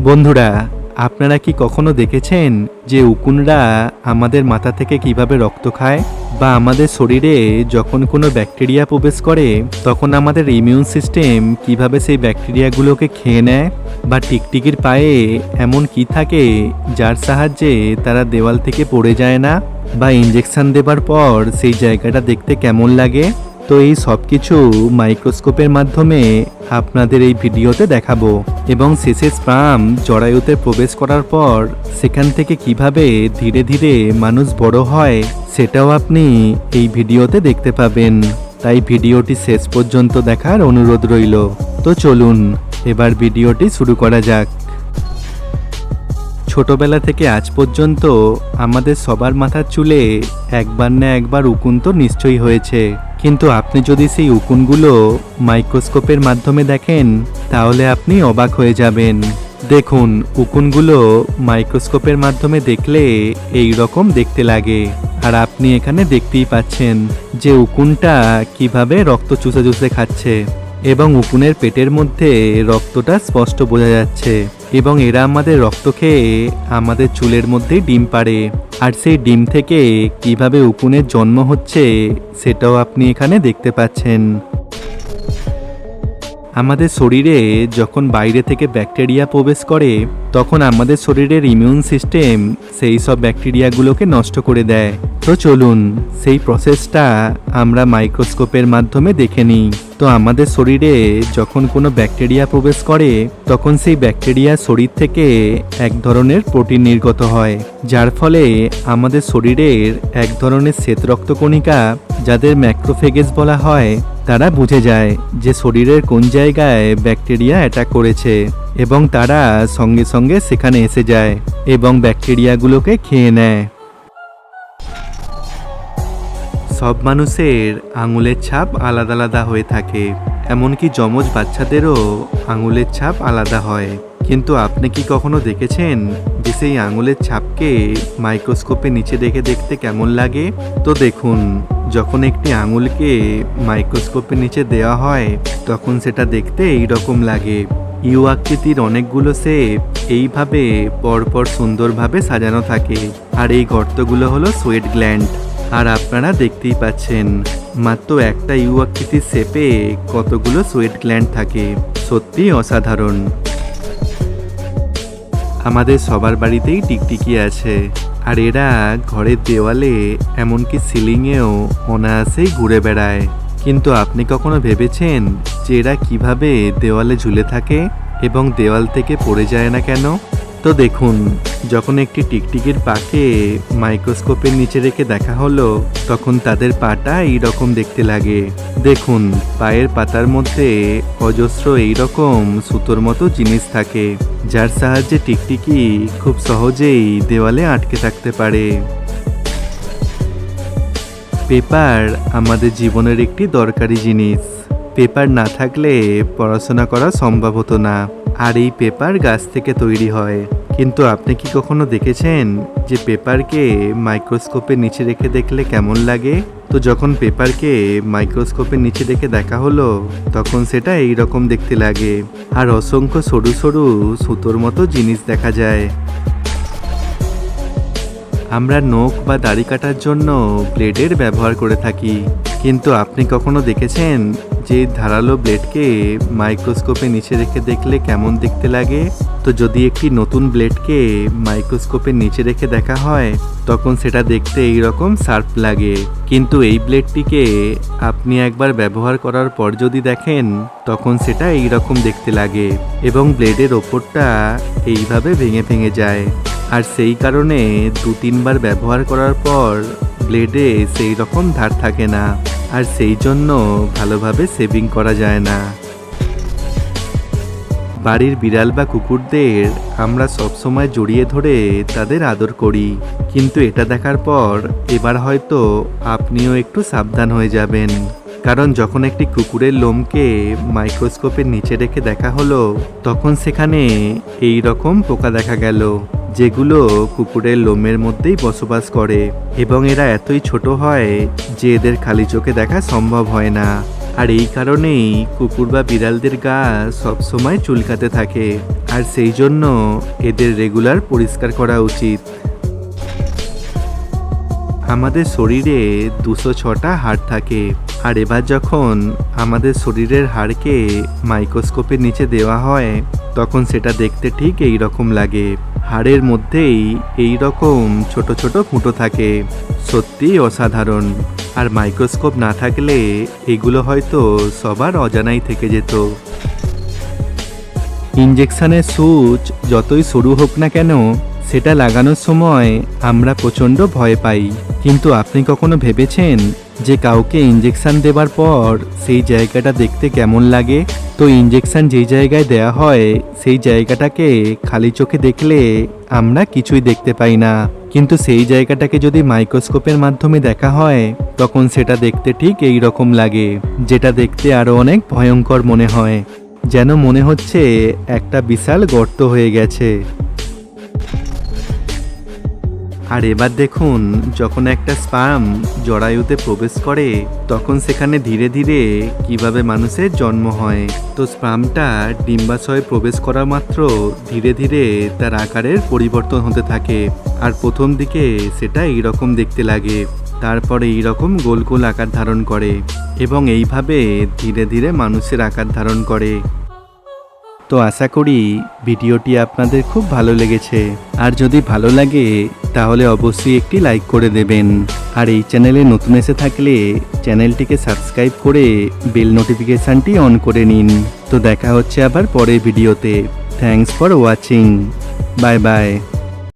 বন্ধুরা, আপনারা কি কখনো দেখেছেন যে উকুনরা আমাদের মাথা থেকে কিভাবে রক্ত খায়, বা আমাদের শরীরে যখন কোনো ব্যাকটেরিয়া প্রবেশ করে তখন আমাদের ইমিউন সিস্টেম কিভাবে সেই ব্যাকটেরিয়াগুলোকে খেয়ে নেয়? বা টিকটিকির পায়ে এমন কি থাকে যার সাহায্যে তারা দেওয়াল থেকে পড়ে যায় না? বা ইঞ্জেকশন দেবার পর সেই জায়গাটা দেখতে কেমন লাগে? তো এই সব কিছু মাইক্রোস্কোপের মাধ্যমে আপনাদের এই ভিডিওতে দেখাবো, এবং শেষে স্পার্ম জরায়ুতে প্রবেশ করার পর সেখান থেকে কিভাবে ধীরে ধীরে মানুষ বড় হয় সেটাও আপনি এই ভিডিওতে দেখতে পাবেন। তাই ভিডিওটি শেষ পর্যন্ত দেখার অনুরোধ রইল। তো চলুন এবার ভিডিওটি শুরু করা যাক। ছোটবেলা থেকে আজ পর্যন্ত আমাদের সবার মাথার চুলে একবার না একবার উকুন তো নিশ্চয়ই হয়েছে, কিন্তু আপনি যদি সেই উকুনগুলো মাইক্রোস্কোপের মাধ্যমে দেখেন তাহলে আপনি অবাক হয়ে যাবেন। দেখুন, উকুনগুলো মাইক্রোস্কোপের মাধ্যমে দেখলে এই রকম দেখতে লাগে, আর আপনি এখানে দেখতেই পাচ্ছেন যে উকুনটা কিভাবে রক্ত চুষে চুষে খাচ্ছে, এবং উকুনের পেটের মধ্যে রক্তটা স্পষ্ট বোঝা যাচ্ছে, এবং এরা আমাদের রক্ত খেয়ে আমাদের চুলের মধ্যেই ডিম পাড়ে। আর সেই ডিম থেকে কিভাবে উকুনের জন্ম হচ্ছে সেটাও আপনি এখানে দেখতে পাচ্ছেন। আমাদের শরীরে যখন বাইরে থেকে ব্যাকটেরিয়া প্রবেশ করে তখন আমাদের শরীরের ইমিউন সিস্টেম সেই সব ব্যাকটেরিয়াগুলোকে নষ্ট করে দেয়। তো চলুন সেই প্রসেসটা আমরা মাইক্রোস্কোপের মাধ্যমে দেখে নিই। তো আমাদের শরীরে যখন কোনো ব্যাকটেরিয়া প্রবেশ করে তখন সেই ব্যাকটেরিয়া শরীর থেকে এক ধরনের প্রোটিন নির্গত হয়, যার ফলে আমাদের শরীরের এক ধরনের শ্বেত রক্তকণিকা, যাদের ম্যাক্রোফেগেস বলা হয়, তারা বুঝে যায় যে শরীরের কোন জায়গায় ব্যাকটেরিয়া অ্যাটাক করেছে, এবং তারা সঙ্গে সঙ্গে সেখানে এসে যায় এবং ব্যাকটেরিয়াগুলোকে খেয়ে নেয়। সব মানুষের আঙুলের ছাপ আলাদা আলাদা হয়ে থাকে, এমনকি যমজ বাচ্চাদেরও আঙুলের ছাপ আলাদা হয়। কিন্তু আপনি কি কখনো দেখেছেন যে সেই আঙুলের ছাপকে মাইক্রোস্কোপে নিচে রেখে দেখতে কেমন লাগে? তো দেখুন, যখন একটি আঙুলকে মাইক্রোস্কোপের নিচে দেওয়া হয় তখন সেটা দেখতে এই রকম লাগে। ইউ আকৃতির অনেকগুলো শেপ এইভাবে পরপর সুন্দরভাবে সাজানো থাকে, আর এই গর্তগুলো হলো সোয়েট গ্ল্যান্ড। আর আপনারা দেখতেই পাচ্ছেন মাত্র একটা ইউ আকৃতির শেপে কতগুলো সোয়েট গ্ল্যান্ড থাকে, সত্যি অসাধারণ। আমাদের সবার বাড়িতেই টিকটিকি আছে, আর এরা ঘরের দেওয়ালে এমনকি সিলিংয়েও অনায়াসেই ঘুরে বেড়ায়। কিন্তু আপনি কখনো ভেবেছেন যে এরা কিভাবে দেওয়ালে ঝুলে থাকে এবং দেওয়াল থেকে পড়ে যায় না কেন? তো দেখুন, যখন একটি টিকটিকির পাকে মাইক্রোস্কোপের নিচে রেখে দেখা হলো তখন তাদের পাটা এইরকম দেখতে লাগে। দেখুন, পায়ের পাতার মধ্যে অজস্র এইরকম সুতোর মতো জিনিস থাকে, যার সাহায্যে টিকটিকি খুব সহজেই দেওয়ালে আটকে থাকতে পারে। পেপার আমাদের জীবনের একটি দরকারি জিনিস। পেপার না থাকলে পড়াশোনা করা সম্ভব হতো না, আর এই পেপার গাছ থেকে তৈরি হয়। কিন্তু আপনি কি কখনো দেখেছেন যে পেপারকে মাইক্রোস্কোপের নিচে রেখে দেখলে কেমন লাগে? তো যখন পেপারকে মাইক্রোস্কোপের নিচে রেখে দেখা হলো তখন সেটা এই রকম দেখতে লাগে, আর অসংখ্য সরু সরু সুতোর মতো জিনিস দেখা যায়। আমরা নখ বা দাড়ি কাটার জন্য ব্লেডের ব্যবহার করে থাকি, কিন্তু আপনি কখনো দেখেছেন যে ধারালো ব্লেডকে মাইক্রোস্কোপে নিচে রেখে দেখলে কেমন দেখতে লাগে? তো যদি একটি নতুন ব্লেডকে মাইক্রোস্কোপের নিচে রেখে দেখা হয় তখন সেটা দেখতে এইরকম শার্প লাগে, কিন্তু এই ব্লেডটিকে আপনি একবার ব্যবহার করার পর যদি দেখেন তখন সেটা এইরকম দেখতে লাগে, এবং ব্লেডের ওপরটা এইভাবে ভেঙে ভেঙে যায়। আর সেই কারণে 2-3 বার ব্যবহার করার পর ব্লেডে সেই রকম ধার থাকে না, আর সেই জন্য ভালোভাবে শেভিং করা যায় না। বাড়ির বিড়াল বা কুকুরদের আমরা সবসময় জড়িয়ে ধরে তাদের আদর করি, কিন্তু এটা দেখার পর এবার হয়তো আপনিও একটু সাবধান হয়ে যাবেন, কারণ যখন একটি কুকুরের লোমকে মাইক্রোস্কোপের নিচে রেখে দেখা হলো তখন সেখানে এই রকম পোকা দেখা গেল, যেগুলো কুকুরের লোমের মধ্যেই বসবাস করে এবং এরা এতই ছোট হয় যে এদের খালি চোখে দেখা সম্ভব হয় না। আর এই কারণেই কুকুর বা বিড়ালদের গা সবসময় চুলকাতে থাকে, আর সেই জন্য এদের রেগুলার পরিষ্কার করা উচিত। আমাদের শরীরে 206টা হাড় থাকে, আর এবার যখন আমাদের শরীরের হাড়কে মাইক্রোস্কোপের নিচে দেওয়া হয় তখন সেটা দেখতে ঠিক এই রকম লাগে। হাড়ের মধ্যেই এই রকম ছোট ছোট ফুটো থাকে, সত্যি অসাধারণ। আর মাইক্রোস্কোপ না থাকলে এগুলো হয়তো সবার অজানাই থেকে যেত। ইঞ্জেকশনের সুচ যতই সরু হোক না কেন, সেটা লাগানোর সময় আমরা প্রচণ্ড ভয় পাই। কিন্তু আপনি কখনো ভেবেছেন যে কাউকে ইঞ্জেকশন দেবার পর সেই জায়গাটা দেখতে কেমন লাগে? তো ইঞ্জেকশন যেই জায়গায় দেয়া হয় সেই জায়গাটাকে খালি চোখে দেখলে আমরা কিছুই দেখতে পাই না, কিন্তু সেই জায়গাটাকে যদি মাইক্রোস্কোপের মাধ্যমে দেখা হয় তখন সেটা দেখতে ঠিক এই রকম লাগে, যেটা দেখতে আরো অনেক ভয়ঙ্কর মনে হয়, যেন মনে হচ্ছে একটা বিশাল গর্ত হয়ে গেছে। আর এবার দেখুন, যখন একটা স্পার্ম জরায়ুতে প্রবেশ করে তখন সেখানে ধীরে ধীরে কিভাবে মানুষের জন্ম হয়। তো স্পার্মটা ডিম্বাশয়ে প্রবেশ করা মাত্র ধীরে ধীরে তার আকারের পরিবর্তন হতে থাকে, আর প্রথম দিকে সেটা এইরকম দেখতে লাগে, তারপরে এইরকম গোল গোল আকার ধারণ করে এবং এইভাবে ধীরে ধীরে মানুষের আকার ধারণ করে। তো আশা করি ভিডিওটি আপনাদের খুব ভালো লেগেছে, আর যদি ভালো লাগে তাহলে অবশ্যই একটি লাইক করে দেবেন, আর এই চ্যানেলে নতুন এসে থাকলে চ্যানেলটিকে সাবস্ক্রাইব করে বেল নোটিফিকেশানটি অন করে নিন। তো দেখা হচ্ছে আবার পরের ভিডিওতে। Thanks for watching. Bye bye.